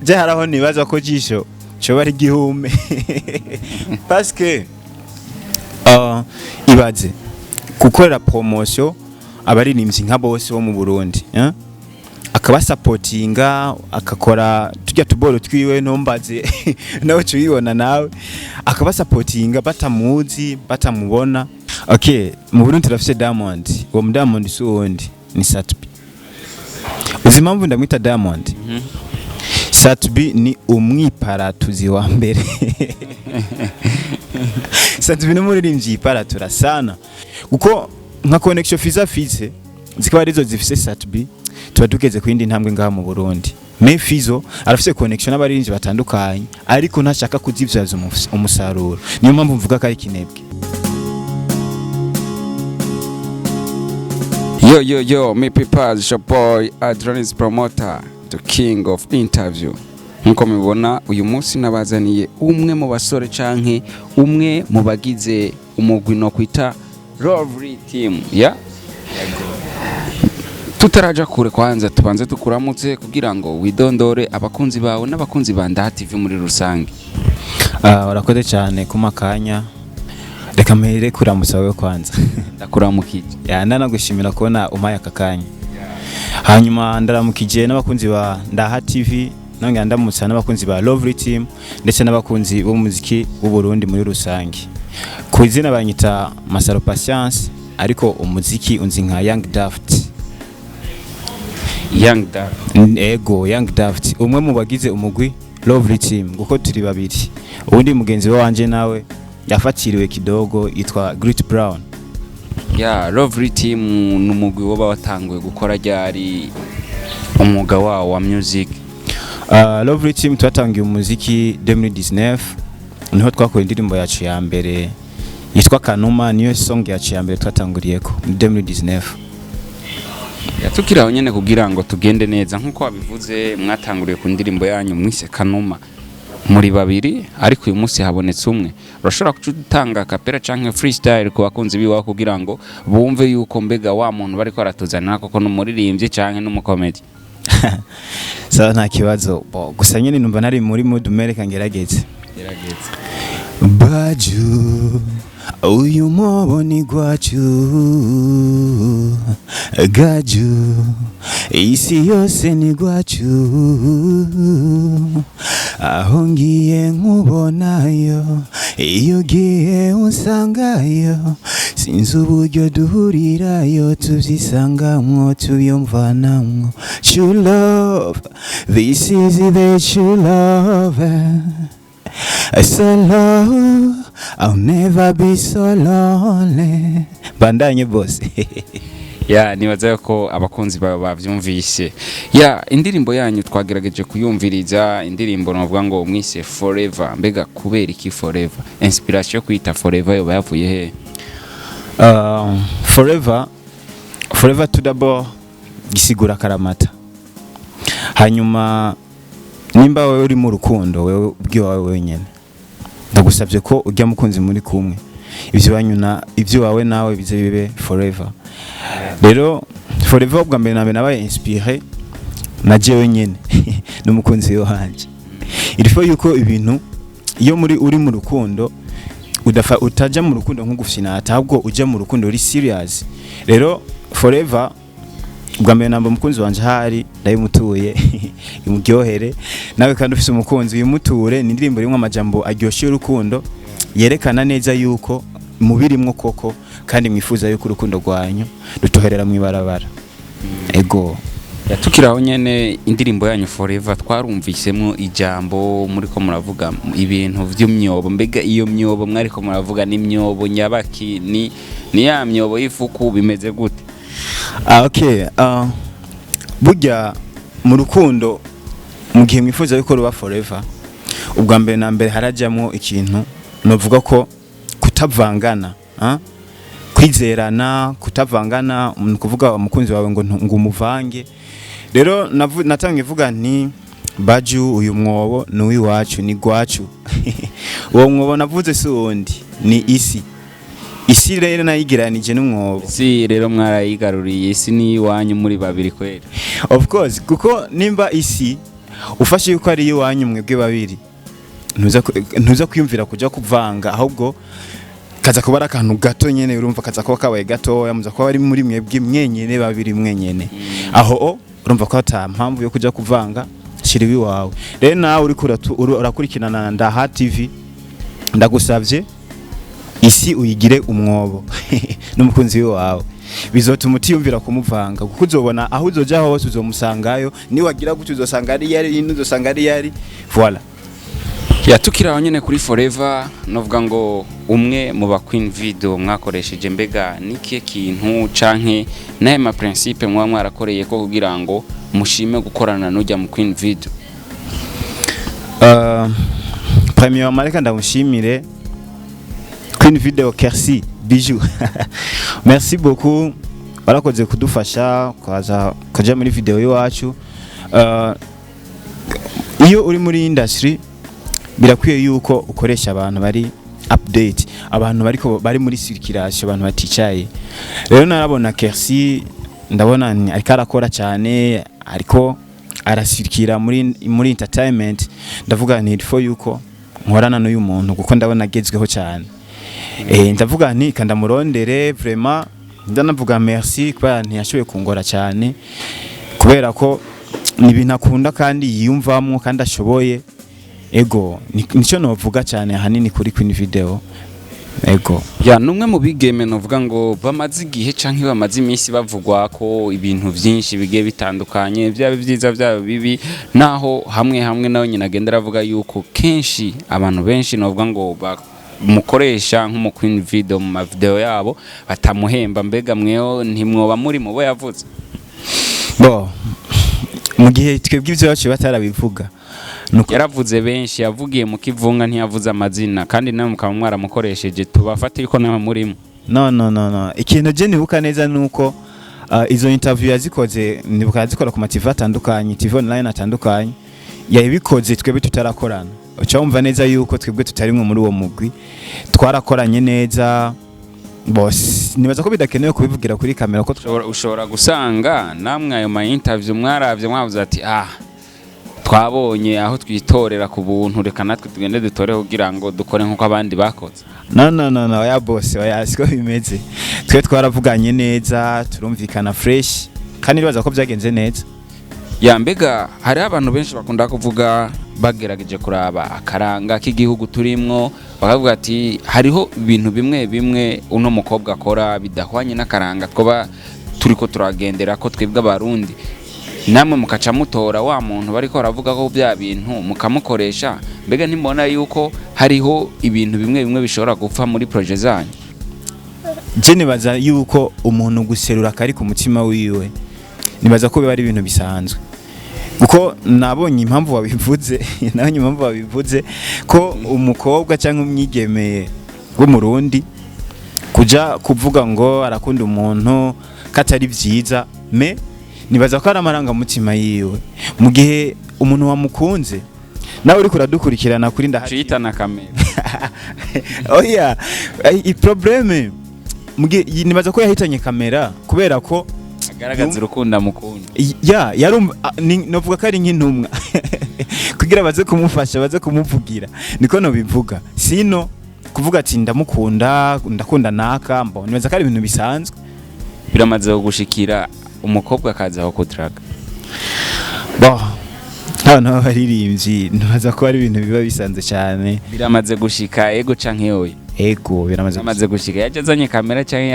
je haraho nibaza ko jisho cyo bari gihume parce que ibaze gukorera promotion abaririmbyi nka bose bo mu Burundi akaba supportinga akakora tujya tuboro twiwe nombaze nawe cyubibona nawe akaba supportinga batamuzi batamubona. Okay, mu Burundi turafise Diamond, uwo Diamond suwundi ni Satbi. Uzi impamvu ndamwita Diamond? Satbi ni umwiparatuzi wa mbere. Satbi n'umuririmbyi yiparatura sana. Kuko nka connection Fiza Fize zikaba arizo zifise Satbi tuba tugeze ku yindi ntambwe ngaha mu Burundi. Me Fizo arafise connection n'abaririmbyi batandukanye ariko ntashaka kuzivyaza umusaruro. Niyo mpamvu mvuga ko ari kinebwe. Yo, me people, your boy Adronis Promoter, the king of interview. Nkuko mubibona uyu munsi nabazaniye umwe mu basore canke umwe mu bagize umugwi no kwita Lovely Team, ya? Tutaraja kure kwanza tubanze tukuramutse kugira ngo widondore abakunzi bawe n'abakunzi ba Ndaha TV muri rusange. Warakoze cyane kumakanya. Reka mpere kuramutsa wewe kwanza. Ndakuramukije. Ya ndanagushimira kubona umpaye akakanya. Hanyuma ndaramukije n'abakunzi ba Ndaha TV, nongera ndamutsa n'abakunzi ba Lovely Team ndetse n'abakunzi b'umuziki w'u Burundi muri rusange. Ku izina banyita Masaro Patience ariko umuziki unzi nka Young Daft. Young Daft. Umwe mu bagize umugwi Lovely Team guko turi babiri. Ubundi mugenzi wanje nawe yafatiriwe kidogo yitwa Great Brown. Ya Lovely Team numugwi wo batanguye gukora ryari umwuga wao wa music. Lovely Team twatangiye umuziki 2019 niho twakora indirimbo yacu ya mbere yitwa Kanuma, niyo song yacu ya mbere twatanguriyeko 2019. Yatukiraho nyene kugira ngo tugende neza nkuko wabivuze mwatanguriye ku ndirimbo yanyu mwise Kanuma muri babiri ariko uyu munsi habonetse umwe. Urashobora kutanga kapera canke freestyle ku bakunzi biwa kugira ngo bumve yuko mbega wa muntu bari ko aratuzana koko n'umuririmbyi canke n'umukomedi? Sawa nta kibazo. Gusa nyene numva nari muri mood mereka ngerageze. Baju uyu mwobo ni gwacu gaju isi yose ni gwacu aho ngiye nkubonayo iyo gihe usangayo sinzi uburyo duhurirayo tuvyisangamwo tuyumvanamwo. True love, this is the true love. So low, I'll never be so lonely. Bandanye boss. Ya nibaza ko abakunzi bawe bavyumvise. Ya indirimbo yanyu twagerageje kuyumviriza, indirimbo novuga ngo mwise Forever. Mbega kubera iki Forever? Inspiration kwita Forever yo bavuye he? Forever to double gisigura karamata. Hanyuma nimba wewe uri mu rukundo wewe ubwiwawe wenyene ndagusabye ko ujya mukunzi muri kumwe ibyo wawe nawe bize bibe forever. Rero Forever ubwa mbere nabe nabaye inspiré na jewe nyene n'umukunzi wanje. Irifo yuko ibintu iyo uri mu rukundo utaja mu rukundo nk'ugufina atabwo ujya mu rukundo uri serious. Rero Forever ubwa mbere namba umukunzi wanje hari ndayimutuye imuryohere nawe kandi ufise umukunzi wimuture. Ni indirimbo rimwe amajambo aryoshye urukundo yerekana neza yuko mubirimwo koko kandi mwifuza yuko urukundo rwanyu rutoherera mu ibarabara. Ego yatukiraho nyene indirimbo yanyu Forever twarumvisemo ijambo muri ko muravuga ibintu vy'umyobo. Mbega iyo myobo mwari ko muravuga ni myobo nyabaki ni ya myobo yifuku bimeze gute? Okay, burya mu rukundo mu gihe mwifuza yuko ruba forever ubwa mbere na mbere harajyamo ikintu novuga ko kutavangana, kwizerana, kutavangana, kuvuga umukunzi wawe ngo umuvange. Rero natangiye vuga nti Baju uyu mwobo ni uwiwacu ni gwacu. Uwo mwobo navuze si undi ni isi. Isi rero nayigiranije n'umwobo. Si rero mwarayigaruriye isi ni wanyu muri babiri kwera. Of course kuko nimba isi ufashe yuko ari iwanyu mwebwe babiri ntuza kwiyumvira kuja kuvanga ahubwo kaza kuba ari akantu gato nyene urumva kaza kuba kabaye gato yamuza kuba ari muri mwebwe mwenyene babiri mwenyene aho urumva ko ata mpamvu yo kuja kuvanga shira iwawe rero nawe uri urakurikirana na Ndaha TV ndagusavye isi uyigire umwobo n'umukunzi wawe bizotuma utiyumvira kumuvanga kuko uzobona aho uzoja hose uzomusangayo ni wagira gutyo uzosanga ari yari n'uzosanga ari yari voilà yatukiraho nyene kuri Forever novuga ngo umwe mu ba Queen Video mwakoresheje mbega niki kintu canke naye ma principe mwa mwarakoreye ko kugira ngo mushime gukorana n'ujya mu Queen Video premier mareka ndamushimire Queen Video Kersi Bijou merci beaucoup barakoze kudufasha kaja muri video yacu iyo uri muri industry birakwiye yuko ukoresha abantu bari update abantu bari muri circulation abantu baticaye rero narabona Kersi ndabona ariko arakora cyane ariko arasirikira muri entertainment ndavuga nti for yuko nkorana n'uyu muntu kuko ndabona agezweho cyane ndavuga nti kandamurondere vraiment ndanavuga merci kuba ntiyashoboye kungora cyane kubera ko ni ibintu akunda kandi yiyumvamo kandi ashoboye ego nico novuga cyane hanini kuri Queen Video ego ya numwe mu bigeme novuga ngo bamaze igihe canke bamaze iminsi bavugwa ko ibintu byinshi bigiye bitandukanye byabe byiza byabe bibi naho hamwe nawe nyina agenda avuga yuko kenshi abantu benshi novuga ngo mukoresha nk'umu Queen Video mu video yabo batamuhemba mbega mweho ntimwoba muri mu bo yavuze bo mu gihe twebwe ivyo bacu batarabivuga yaravuze benshi yavugiye mu kivunga ntiyavuze amazina kandi nawe mukaba mwaramukoresheje tubafate yuko nawe murimo no ikintu je nibuka neza nuko izo interview yazikoze nibuka yazikora ku TV atandukanye TV online atandukanye yabikoze twebwe tutarakorana ucumva neza yuko twebwe tutarimwe muri uwo mugwi twarakoranye neza boss nibaza ko bidakenewe kubivugira kuri kamera ko ushobora gusanga namwe ayo ma interview mwaravye mwavuze ati twabonye aho twitorera ku buntu reka natwe tugende dutore kugira ngo dukore nkuko abandi bakoze no ya boss oya siko bimeze twe twaravuganye neza turumvikana fresh kandi nibaza ko byagenze neza ya mbega hari abantu benshi bakunda kuvuga bagerageje kuraba akaranga k'igihugu turimwo bakavuga ati hariho ibintu bimwe uno mukobwa akora bidahwanye n'akaranga twoba turiko turagendera ko twebwe abarundi namwe mukaca mutora wa muntu bariko baravuga ko bya bintu mukamukoresha mbega ntimbona yuko hariho ibintu bimwe bishobora gupfa muri projet zanyu je nibaza yuko umuntu guserura kari ku mutima wiwe nibaza ko biba ari ibintu bisanzwe uko nabonye impamvu wabivuze ko umukobwa cyangwa umwigeme w'umurundi kuja kuvuga ngo arakunda umuntu katari vyiza nibaza ko ari amarangamutima yiwe mu gihe umuntu wamukunze nawe uri kuradukurikirana kuri ndahita na kamera oya probleme nibaza ko yahitanye kamera kubera ko agaragaza urukundo mukunda novuga ko ari nk'intumwa kugira baze kumufasha baze kumuvugira niko no bivuga sino kuvuga ati ndakunda naka mbona nibaza ko ari ibintu bisanzwe biramaze gushikira umukobwa akaza aho kudraga hano baririmbyi nibaza ko ari ibintu biba bisanzwe cyane biramaze gushika ego canke yoye ego biramaze gushika yajazanye kamera canke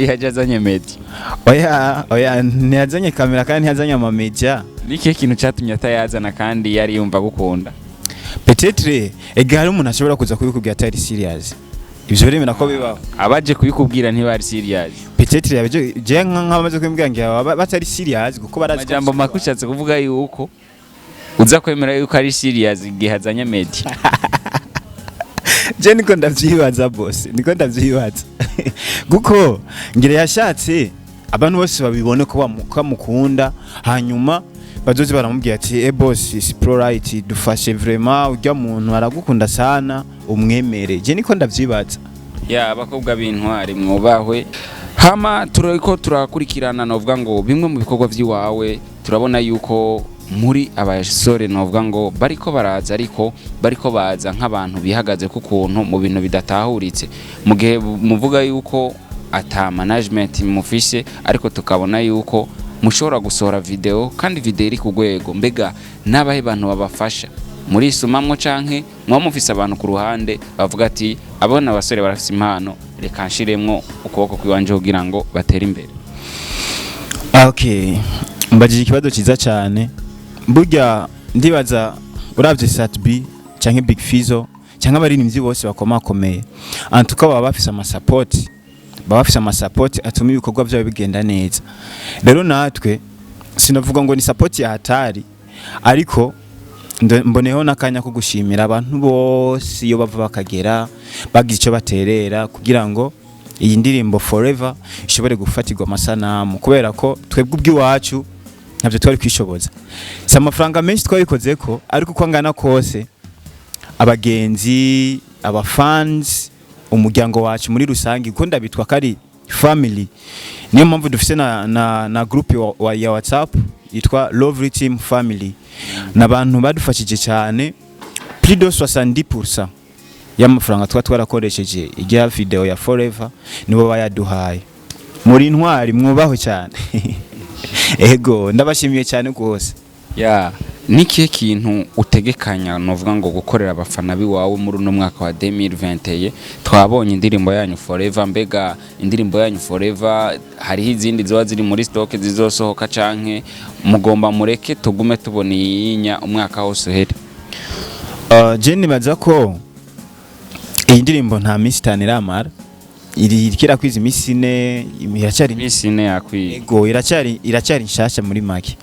yajazanye media oya ntiyazanye kamera kandi ntiyazanye amamedia niki kintu cyatumye atayazana kandi yari yumva gukunda peut-être hari umuntu ashobora kuza kubikubwira atari serious ibyo rero nako bibaho abaje kubikubwira ntibari serious peut-être je nk'abamaze kwimbwira ngo batari serious kuko barazi amajambo makushatse kuvuga yuko uza kwemera yuko ari serious igihe hazanye media je niko ndavyibaza boss niko ndavyibaza guko ngire yashatse abantu bose babibone ko bamukunda hanyuma bazozi baramubwira ati boss is pro right dufashe vraiment ujya muntu aragukunda sana umwemere je niko ndavyibaza ya abakobwa b'intwari mwubahwe hama turiko turakurikirana novuga ngo bimwe mu bikorwa by'iwawe turabona yuko muri abasore novuga ngo bariko baraza ariko bariko baza nk'abantu bihagaze ku kuntu mu bintu bidatahuritse mu gihe muvuga yuko ata management mufise ariko tukabona yuko mushobora gusohora video kandi video iri ku rwego mbega nabahe bantu babafasha muri sumamwo canke mwa mufise abantu ku ruhande bavuga ati abona abasore barafise impano reka nshiremwo ukuboko kwiwanje kugira ngo batere imbere. Okay, mbajije ikibazo ciza cyane. Burya ndibaza uravye Satbi canke Big Fizzo canke abaririmbyi bose bakomakomeye antuka baba bafise amasapoti atuma ibikorwa byabo bigenda neza. Rero natwe sinavuga ngo ni support ya hatari ariko mboneho nakanya ko gushimira abantu bose iyo bava bakagera bagize icyo baterera kugira ngo iyi ndirimbo Forever ishobore gufatirwa amasanamu kubera ko twebwe ubwiwacu ntabyo twari kwishoboza. Si amafaranga menshi twabikoze ko ariko uko angana kose abagenzi abafans umuryango wacu muri rusangi kuko ndabitwa kari family. Niyo mpamvu dufise na group ya WhatsApp yitwa Lovely Team Family n'abantu badufashije cyane plus de 70% y'amafaranga twarakoresheje ijya video ya Forever nibo bayaduhaye. Muri intwari mwubaho cyane. Ego ndabashimiye cyane gose. Ya nikihe kintu utegekanya novuga ngo gukorera abafana biwawe muri no mwaka wa 2021 twabonye indirimbo yanyu Forever mbega indirimbo yanyu Forever hariho izindi ziba ziri muri stock zizosohoka canke mugomba mureke tugume tubona yinya umwaka wose uhere? Jenny baza ko iyi ndirimbo nta minsi itaneramara irikira kwiza imisi 4 iracyari imisi 4 yakwiye. Ego iracyari nshasha muri make.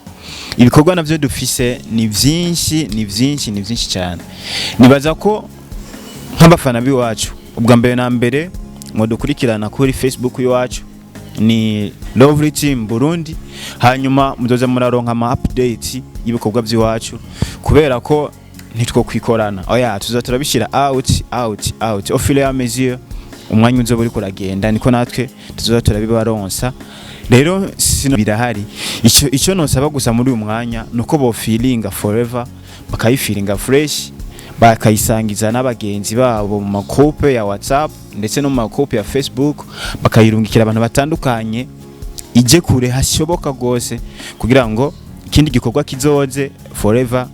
Ibikorwa navyo dufise ni vyinshi cyane. Nibaza ko nk'abafana biwacu ubwa mbere na mbere ngo dukurikirana kuri Facebook yacu ni Lovely Team Burundi, hanyuma muzoza muraronka ama update y'ibikorwa by'iwacu kubera ko nitwo kwikorana. Oya turabishira out au fil et à mesure umwanya uzo buri kuragenda niko natwe tuzoza turabibaronsa. Rero sino birahari ico nosaba gusa muri uyu mwanya nuko bo feelinga Forever bakayifilinga fresh bakayisangiza n'abagenzi babo mu makope ya WhatsApp ndetse no mu makope ya Facebook bakayirungikira abantu batandukanye ije kure hashoboka gose kugira ngo ikindi gikorwa kizoze Forever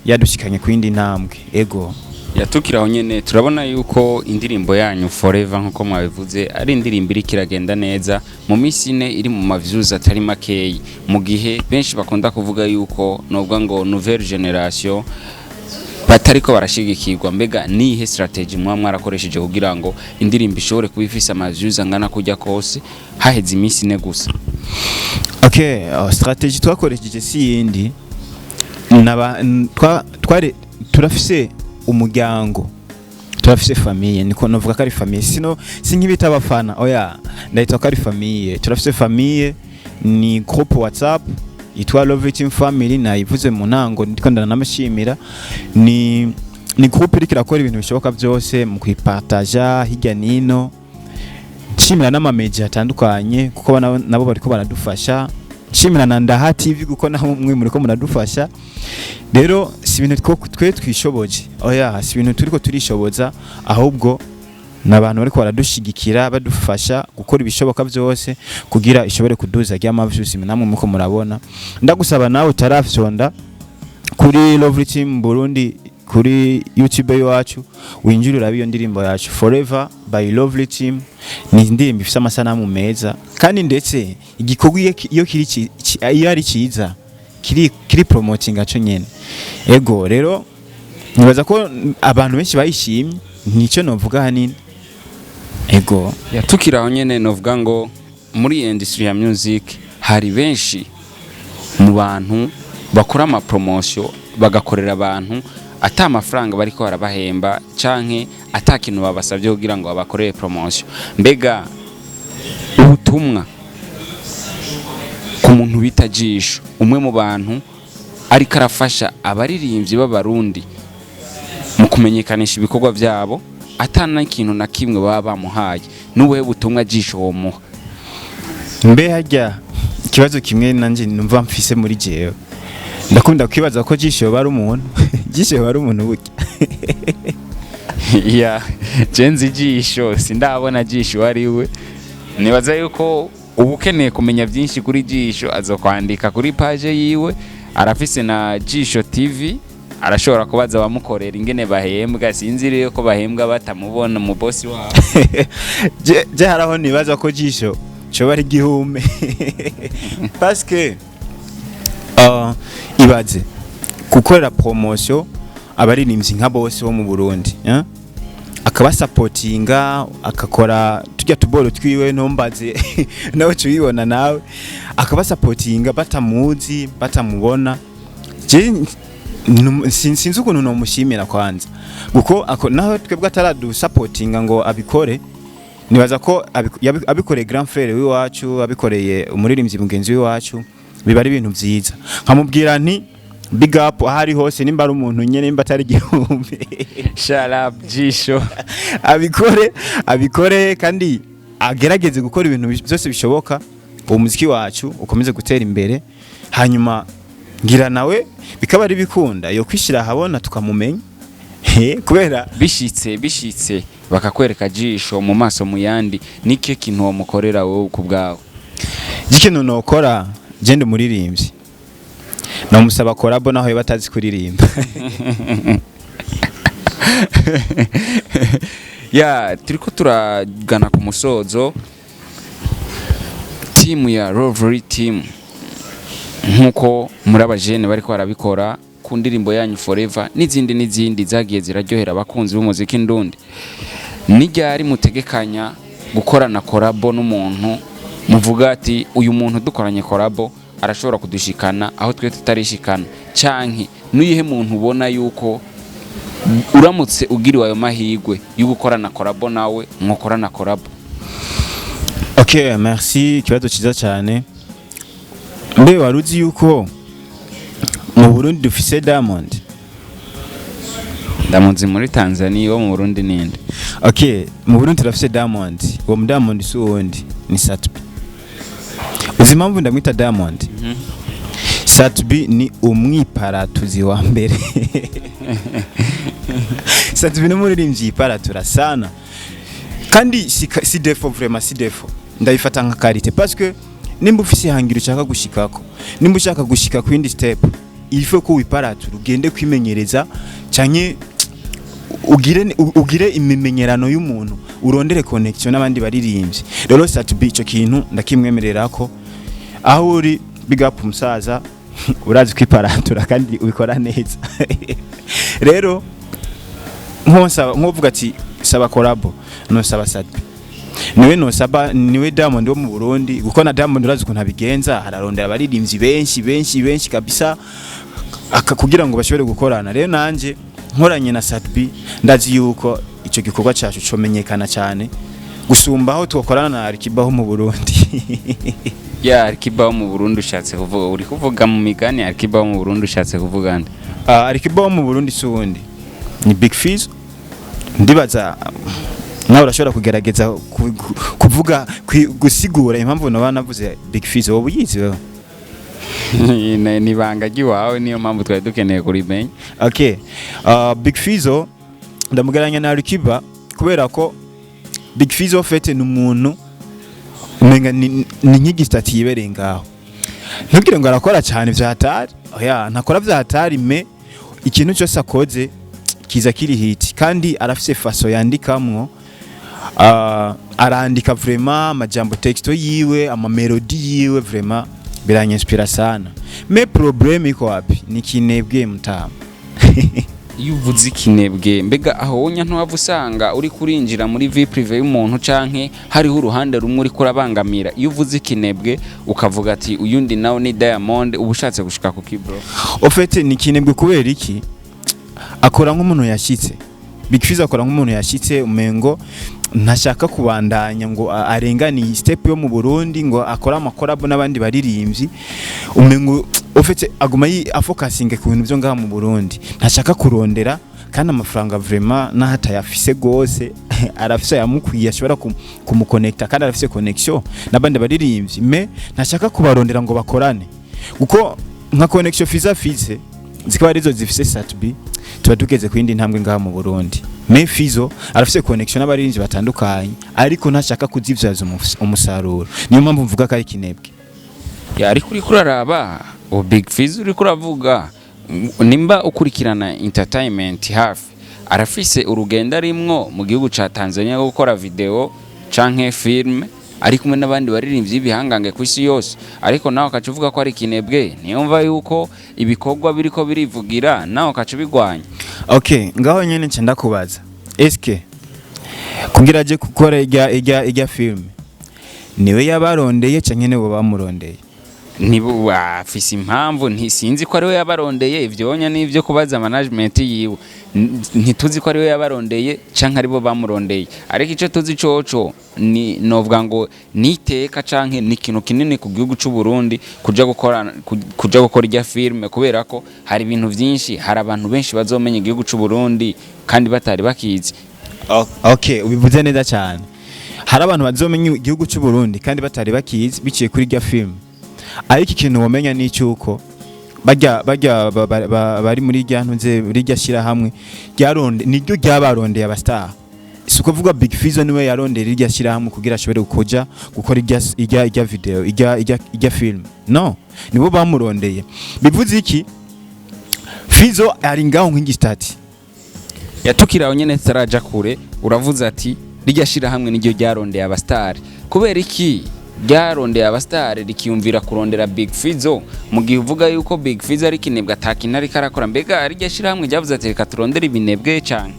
yadushikanye kwindi ntambwe. Ego yatukiraho nyene turabona yuko indirimbo yanyu Forever nkuko mwabivuze ari indirimbo iri kiragenda neza mu minsi 4 iri mu maviews atari makeyi mu gihe benshi bakunda kuvuga yuko nobwa ngo nouvelle generation batariko barashigikirwa mbega nihe strategy mwarakoresheje kugira ngo indirimbo ishobore kubifisa amaviews angana kujya kose haheze iminsi 4 gusa? Okay, strategy twakoresheje si yindi turafise umuryango turafise famille niko novuga ko ari famille sino sinkibita abafana oya ndahita ko ari famille. Turafise famille ni groupe WhatsApp yitwa Lovely Team Family na ivuze mu ntango ndiko ndanamashimira ni groupe iri kirakora ibintu bishoboka byose mu kwipartager hirya nino nshimira n'amamedia atandukanye kuko nabo bariko baradufasha. Nshimira na Ndaha TV kuko naho mwe muri ko muradufasha. Rero si ibintu twe twishoboje oya si ibintu turiko turishoboza ahubwo nabantu bariko baradushigikira badufasha gukora ibishoboka byose kugira ishobore kuduza ry'amaviews namwe muko murabona. Ndagusaba nawe utarafyonda kuri Lovely Team Burundi kuri YouTube yacu winjirira biyo ndirimbo yacu Forever by Lovely Team ni indirimbo ifite amasanamu meza kandi ndetse igikorwa iyo ari ciza kiri promoting aco nyene. Ego rero nibaza ko abantu benshi bayishimye nico novuga hanini. Ego yatukiraho nyene novuga ngo muri industry ya music hari benshi mu bantu bakora ama promotion bagakorera abantu ata amafaranga bariko barabahemba canke atakintu babasavye kugira ngo babakorere promotion. Mbega ubutumwa ku muntu bitajisho umwe mu bantu ariko arafasha abaririmbyi b'abarundi mu kumenyekanisha ibikorwa byabo atana ikintu na kimwe baba bamuhaye n'uwe butumwa jisho wo muha? Mbe hajya ikibazo kimwe nanje numva mfise muri jewe ndakunda kwibaza ko Jisho bari umuntu Jisho bari umuntu burya ya jenzi Jisho sindabona Jisho ari we nibaza yuko ubu ukeneye kumenya byinshi kuri Jisho azokwandika kuri page yiwe arafise na Jisho TV arashobora kubaza abamukorera ingene bahembwa sinziriye ko bahembwa batamubona mu boss wabo je haraho nibaza ko Jisho cyo bari gihume parce que ibaze gukorera promotion abaririmbyi nka bose bo mu Burundi akaba supportinga akakora tujya tuboro twiwe ntombaze nawe cyubibona nawe akaba supportinga batamuzi batamubona je sinzi ukuntu no mushimira kwanza guko naho twebwe ataradu supportinga ngo abikore nibaza ko abikoreye grand frère wiwacu abikoreye umuririmbyi mugenzi wiwacu biba ari ibintu byiza nkamubwira nti big up ahari hose nimba ari umuntu nyene nimba atari gihumbi shut up Jisho abikore kandi agerageze gukora ibintu byose bishoboka umuziki wacu ukomeze gutera imbere hanyuma ngira nawe bikaba ari bikunda yo kwishira habona tukamumenya kubera bishitse bakakwereka Jisho mu maso mu yandi nike kintu wamukorera wowe kubwawe ikintu nokora gende muririmbyi namusaba korabo naho batazi kuririmba ya turiko turagana ku musozo team ya Rovery team nkuko muri abajene bariko barabikora ku ndirimbo yanyu Forever n'izindi zagiye ziraryohera abakunzi b'umuziki ndundi nijyari mutegekanya gukorana korabo n'umuntu muvuga ati uyu muntu dukoranye korabo arashobora kudushikana aho twe tutarishikana canke nuyihe muntu ubona yuko uramutse ugiriwe ayo mahigwe yo gukorana korabo nawe mwokorana korabo? Okay, merci, kibazo ciza cyane. Mbe waruzi yuko mu Burundi dufise Diamond? Ndamuzi muri Tanzania, wo mu Burundi ninde? Okay, mu Burundi turafise Diamond. Uwo mu Diamond si uwundi ni Satbi. Uzi impamvu ndamwita Diamond? Satbi ni umwiparatuzi wa mbere. Satbi ni umuririmbyi iparatura sana. Kandi si defo, vraiment si defo. Ndabifata nka karite parce que nimba ufise hangiro ushaka gushikako, nimba ushaka gushika ku indi step, il faut ko wiparatura ugende kwimenyereza cyanye ugire imimenyerano y'umuntu, urondere connection n'abandi baririmbyi. Rero Satbi ico kintu ndakimwemerera ko aho uri big up umusaza urazi kwiparatura kandi ubikora neza. Rero nkovuga ati saba collabo no saba Satbi. Niwe Diamond wo mu Burundi kuko na Diamond urazi ko ntabigenza ararondera abaririmbyi benshi kabisa kugira ngo bashobore gukorana. Rero nanje nkoranye na Satbi ndazi yuko ico gikorwa cyacu comenyekana cyane gusumba aho twakorana na Alikiba ho mu Burundi. Ya Alikiba ho mu Burundi ushatse kuvuga, uri kuvuga mu migani Alikiba ho mu Burundi ushatse kuvuga nde? Alikiba ho mu Burundi sundi ni Big Fizz. Ndibaza nawe urashobora kugerageza kuvuga gusigura impamvu navuze Big Fizz wowe uyizi wewe? Ni banga giwawe niyo mpamvu twari dukeneye kurimenya. Okay, Big Fizz ndamugeranya na Alikiba kubera ko Big Fizz ofete n'umuntu umenga ni nk'igistati yibereye ngaho. Ntugire ngo arakora cyane vya hatari, oya ntakora vya hatari, me ikintu cyose akoze kiza kiri hit kandi arafise faso yandikamwo. Arandika vraiment amajambo texto yiwe ama melody yiwe vraiment biranyispira sana. Me problème iko wapi? Ni kinebwe mutama. Iyo uvuze ikinebwe mbega aho wonya ntwavusanga uri kurinjira muri vie privé y'umuntu canke hariho uruhande rumwe uri kurabangamira. Iyo uvuze ikinebwe ukavuga ati uyundi nawe ni Diamond ubushatse gushika ku kibro. Ofete ni kinebwe kubera iki? Akora nk'umuntu yashitse. Big Fizz akora nk'umuntu yashitse umengo ntashaka kubandanya ngo arengani step yo mu Burundi ngo akora amakorabo n'abandi baririmbyi. Umengo ofete aguma afocusinga ku bintu byo ngaha mu Burundi, ntashaka kurondera kandi amafaranga vraiment nahata yafise gose arafise yamukwiye ashobora kumuconnecta kandi arafise connection n'abandi baririmbyi, me ntashaka kubarondera ngo bakorane kuko nka connection Fizo afise zikaba arizo zifise Sat-B tuba tugeze ku yindi ntambwe ngaha mu Burundi. Me Fizo arafise connection n'abarinzi batandukanye ariko ntashaka kuzivyaza umusaruro, niyo mpamvu mvuga ko ari kinebwe. Ariko uri kuraraba Big Fizo uri kuravuga nimba ukurikirana entertainment hafi arafise urugendo rimwo mu gihugu ca Tanzania gukora video canke film ari kumwe n'abandi baririmbyi b'ibihangange ku isi yose, ariko nawe akacuvuga ko ari kinebwe, niyumva yuko ibikorwa biriko birivugira nawe akacu bigwanya. Okay, ngaho nyene nce ndakubaza eske kugira aje gukora ijya film niwe yabarondeye canke niwe bamurondeye? Nibo bafise impamvu, ntisinzi ko ari we yabarondeye, ivyonya n'ivyo kubaza management yiwe, ntituzi ko ari we yabarondeye canke ari bo bamurondeye, ariko ico tuzi coco ni novuga ngo niteka canke ni kintu kinini ku gihugu c'u Burundi kuja gukora ijya film, kubera ko hari ibintu vyinshi, hari abantu benshi bazomenya igihugu c'u Burundi kandi batari bakizi. Okay, ubivuze neza cyane, hari abantu bazomenya igihugu c'u Burundi kandi batari bakizi biciye kuri ijya film. Ariko ikintu wamenya ni cyuko bajya bari muri rya ntunze rijya shira hamwe niryo ryabarondeye abastar. Isuko vuga Big Fizo niwe yarondeye rijya shira hamwe kugira ashobore kuja gukora ijya video ijya film. No, nibo bamurondeye. Bivuze iki? Fizo ari ngaho nkingi start. Yatukiraho nyene taraja kure, uravuze ati rijya shira hamwe niryo ryarondeye abastar. Kubera iki ryarondeye abastar rikiyumvira kurondera Big Fizo mu gihe uvuga yuko Big Fizo ari kinebwe atakina ari karakora? Mbega rijya shira hamwe ryavuze ati reka turondere ibinebwe cyane.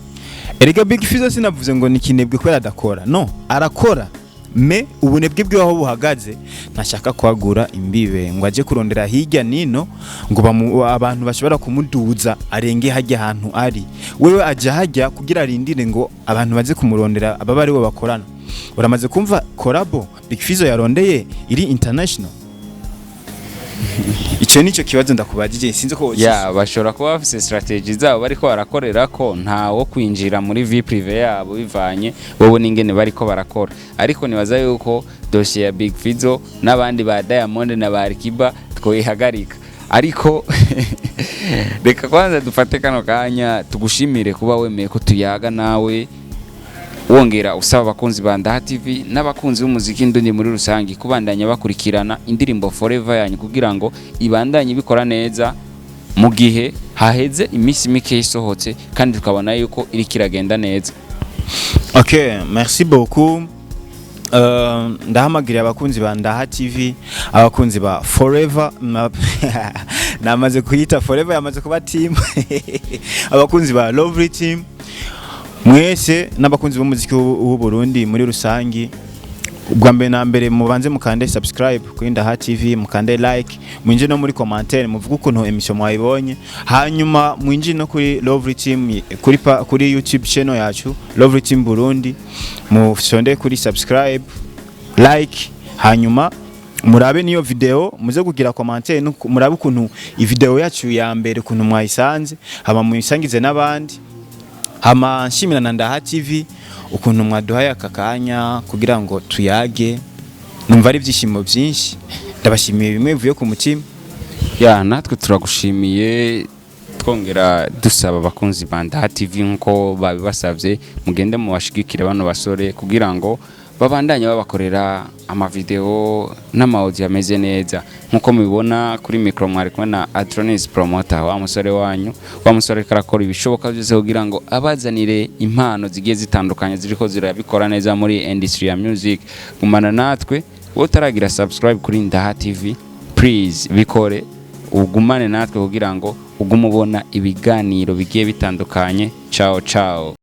Erega Big Fizo sinavuze ngo ni kinebwe kwera adakora, no, arakora. Me ubunebwe bwe aho buhagaze ntashaka kwagura imbibe ngo aje kurondera hirya nino ngo abantu bashobora kumuduza arenge hajya ahantu ari. Wewe aje hajya kugira arindire ngo abantu baze kumurondera ababa ari bo bakorana. Uramaze kumva collabo Big Fizo yarondeye iri international? Ico nico kibazo ndakubajije, sinzi ko bashobora kuba bafise strategy zabo bariko barakorera ko ntawo kwinjira muri vie prive yabo bivanye wowe n'ingene bariko barakora, ariko nibaza yuko dossier ya Big Fizo n'abandi ba Diamond na ba Alikiba twoyihagarika. Ariko reka kwanza dufate kano kanya tugushimire kuba wemeye ko tuyaga nawe, wongera usaba abakunzi ba Ndaha TV n'abakunzi b'umuziki ndundi muri rusangi kubandanya bakurikirana indirimbo Forever yanyu kugira ngo ibandanye bikora neza mu gihe haheze imisi mike isohotse kandi tukabona yuko iri kiragenda neza. Okay, merci beaucoup. Ndahamagiriye abakunzi ba Ndaha TV, abakunzi ba Forever namaze kuyita Forever, yamaze kuba team abakunzi ba Lovely Team mwese n'abakunzi b'umuziki w'u Burundi muri rusangi, ubwa mbere na mbere mubanze mukande subscribe kuri Ndaha TV, mukande like, mwinje no muri commentaire muvuga ukuntu emission mwayibonye, hanyuma mwinje no kuri Lovely Team kuri YouTube channel yacu Lovely Team Burundi, musonde kuri subscribe, like, hanyuma murabe niyo video muze kugira commentaire, murabe ukuntu i video yacu ya mbere ukuntu mwayisanze, hama muyisangize n'abandi. Hama nshimira na Ndaha TV ukuntu mwaduhaye akakanya kugira ngo tuyage, numva ari byishimo byinshi, ndabashimiye bimwe bivuye ku mutima. Natwe turagushimiye, twongera dusaba abakunzi ba Ndaha TV nko babibasavye mugende mu bashigikire bano basore kugira ngo babandanye babakorera ama video n'amaudio ameze neza. Nkuko mubibona kuri micro mwari kumwe na Atronis Promoter, wa musore wanyu, wa musore karakora ibishoboka byose kugira ngo abazanire impano zigiye zitandukanye ziriko zirabikora neza muri industry ya music. Gumana natwe, wowe utaragira subscribe kuri Ndaha TV, please bikore ugumane natwe kugira ngo ugumubona ibiganiro bigiye bitandukanye. Ciao ciao.